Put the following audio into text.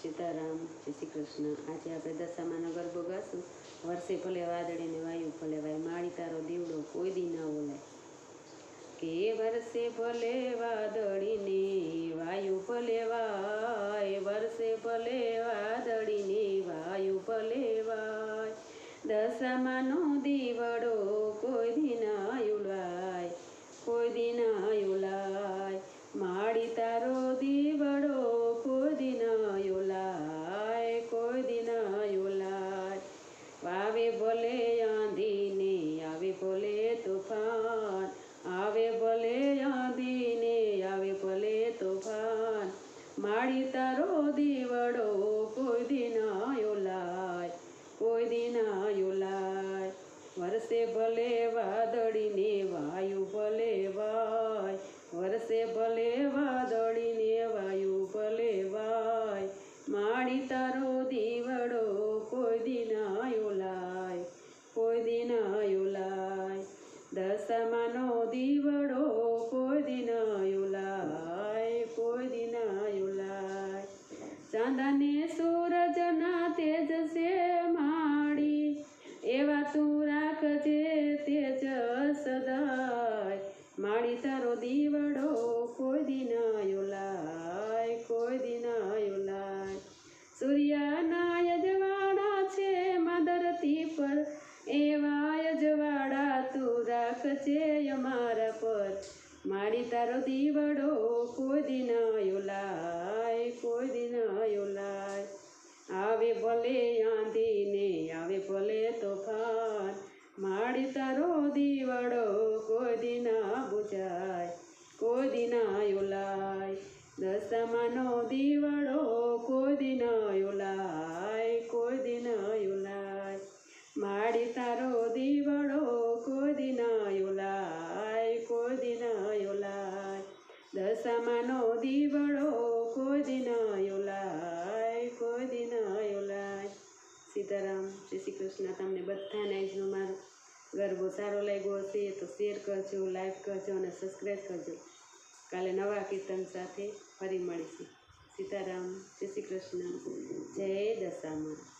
सीताराम जय श्री कृष्ण। आज आप दशामानो गरबो गाशुं। वर्षे भले वादड़ी ने वायु भले वाय, माड़ी तारो दीवड़ो कोई दी ना ओलाय। के वर्षे भले वादड़ी ने वायु भले वाय, वर्षे भले वादड़ी ने वायु भले वाय। दशामानो दीवड़ो कोई दी ना ओलाय, कोई दी ना ओलाय। माड़ी तारो दीवड़ो कोई दी ना ओलाय, कोई दी ना ओलाय। आवे भले आंधी ने आवे भले तूफान, आवे भले आंधी ने आवे भले तूफान। माड़ी तारो दीवड़ो कोई दी ना ओलाय, कोई दी ना ओलाय। वर्षे भले वादड़ी ने वायु भले वाय, वर्षे भले वादड़ी ने वायु भले वाय। माड़ी तारो दीवड़ो कोई दी ना ओलाय, कोई दी ना ओलाय। दशामानो दीवड़ो कोई दी ना ओलाय, कोई दी ना ओलाय। चांदा ने सूरज ना तेज से माड़ी, एवा तू राखजे तेज सदाय। माड़ी तारो दीवड़ो कोई दी ना ओलाय, कोई दी ना ओलाय। सूर्यना अजवाड़ा छे मां धरती पर, एवा अजवाड़ा तू राखजे अमारा पर। माड़ी तारो दीवड़ो कोई दी ना ओलाय, कोई दी ना ओलाय। आवे भले आंधी ने आवे भले तूफान, माड़ी तारो दीवड़ो कोई दी ना बुझाय, कोई दी ना ओलाय। दशामानो दीवड़ो कोई दी ना ओलाय, कोई दी ना ओलाय। माड़ी तारो दीवड़ो कोई दी ना ओलाय, कोई दी ना ओलाय। दशामानो दीवड़ो कोई दी ना ओलाय, कोई दी ना ओलाय। सीताराम जय श्री कृष्ण। तमने बधाने આજનો મારો ગરબો સારો લાગ્યો હશે તો શેર કરજો, લાઈક કરજો અને સબસ્ક્રાઈબ કરજો। કાલે નવા કીર્તન સાથે ફરી મળીશું। सीताराम जय श्री कृष्ण। जय दशामा।